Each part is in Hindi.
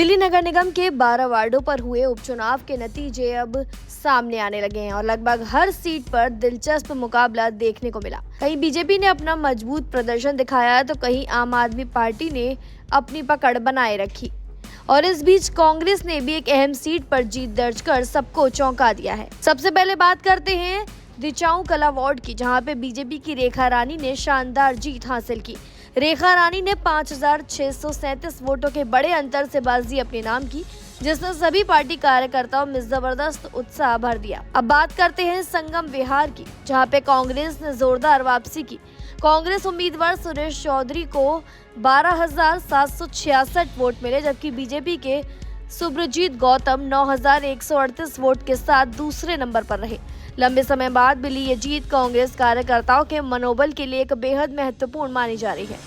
दिल्ली नगर निगम के 12 वार्डों पर हुए उपचुनाव के नतीजे अब सामने आने लगे हैं और लगभग हर सीट पर दिलचस्प मुकाबला देखने को मिला। कहीं बीजेपी ने अपना मजबूत प्रदर्शन दिखाया तो कहीं आम आदमी पार्टी ने अपनी पकड़ बनाए रखी और इस बीच कांग्रेस ने भी एक अहम सीट पर जीत दर्ज कर सबको चौंका दिया है। सबसे पहले बात करते हैं दिचाऊ कला वार्ड की, जहां पे बीजेपी की रेखा रानी ने शानदार जीत हासिल की। रेखा रानी ने 5,637 वोटों के बड़े अंतर से बाजी अपने नाम की, जिसने सभी पार्टी कार्यकर्ताओं में जबरदस्त उत्साह भर दिया। अब बात करते हैं संगम विहार की, जहां पे कांग्रेस ने जोरदार वापसी की। कांग्रेस उम्मीदवार सुरेश चौधरी को 12,766 वोट मिले, जबकि बीजेपी के सुब्रजीत गौतम 9,138 वोट के साथ दूसरे नंबर पर रहे। लंबे समय बाद मिली ये जीत कांग्रेस कार्यकर्ताओं के मनोबल के लिए एक बेहद महत्वपूर्ण मानी जा रही है।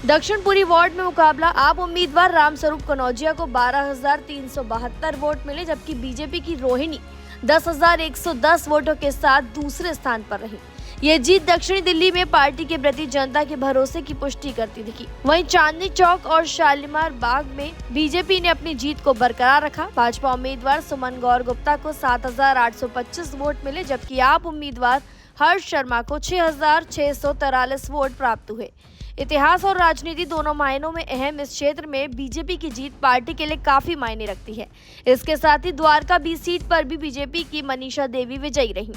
दक्षिणपुरी वार्ड में मुकाबला आप उम्मीदवार रामस्वरूप कनौजिया को 12,372 वोट मिले, जबकि बीजेपी की रोहिणी 10,110 वोटों के साथ दूसरे स्थान पर रही। ये जीत दक्षिणी दिल्ली में पार्टी के प्रति जनता के भरोसे की पुष्टि करती दिखी। वहीं चांदनी चौक और शालीमार बाग में बीजेपी ने अपनी जीत को बरकरार रखा। भाजपा उम्मीदवार सुमन गौर गुप्ता को 7,825 वोट मिले, जबकि आप उम्मीदवार हर्ष शर्मा को 6,643 वोट प्राप्त हुए। इतिहास और राजनीति दोनों मायनों में अहम इस क्षेत्र में बीजेपी की जीत पार्टी के लिए काफी मायने रखती है। इसके साथ ही द्वारका बी सीट पर भी बीजेपी की मनीषा देवी विजयी रही।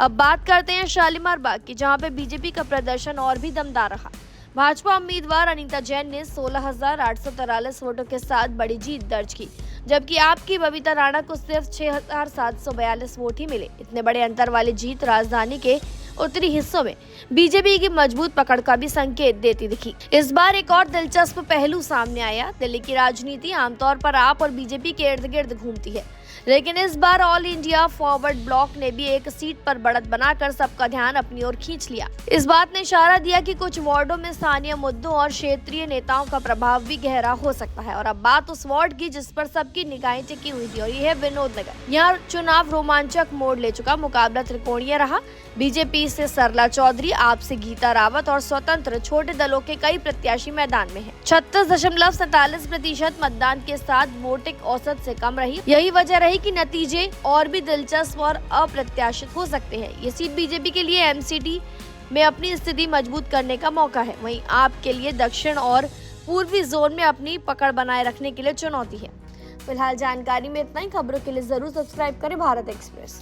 अब बात करते हैं शालीमार बाग की, जहां पे बीजेपी का प्रदर्शन और भी दमदार रहा। भाजपा उम्मीदवार अनीता जैन ने 16,843 वोटों के साथ बड़ी जीत दर्ज की, जबकि आपकी बबीता राणा को सिर्फ 6,742 वोट ही मिले। इतने बड़े अंतर वाली जीत राजधानी के उत्तरी हिस्सों में बीजेपी की मजबूत पकड़ का भी संकेत देती दिखी। इस बार एक और दिलचस्प पहलू सामने आया। दिल्ली की राजनीति आमतौर पर आप और बीजेपी के इर्द गिर्द घूमती है, लेकिन इस बार ऑल इंडिया फॉरवर्ड ब्लॉक ने भी एक सीट पर बढ़त बनाकर सबका ध्यान अपनी ओर खींच लिया। इस बात ने इशारा दिया कि कुछ वार्डों में स्थानीय मुद्दों और क्षेत्रीय नेताओं का प्रभाव भी गहरा हो सकता है। और अब बात उस वार्ड की जिस पर सबकी निगाहें टिकी हुई थी, और यह है विनोद नगर। यहाँ चुनाव रोमांचक मोड़ ले चुका। मुकाबला त्रिकोणीय रहा। बीजेपी से सरला चौधरी, आप से गीता रावत और स्वतंत्र छोटे दलों के कई प्रत्याशी मैदान में हैं। 36.47% मतदान के साथ वोटिंग औसत से कम रही। यही वजह रही कि नतीजे और भी दिलचस्प और अप्रत्याशित हो सकते हैं। ये सीट बीजेपी के लिए एमसीडी में अपनी स्थिति मजबूत करने का मौका है। वहीं आपके लिए दक्षिण और पूर्वी जोन में अपनी पकड़ बनाए रखने के लिए चुनौती है। फिलहाल जानकारी में इतना ही। खबरों के लिए जरूर सब्सक्राइब करें भारत एक्सप्रेस।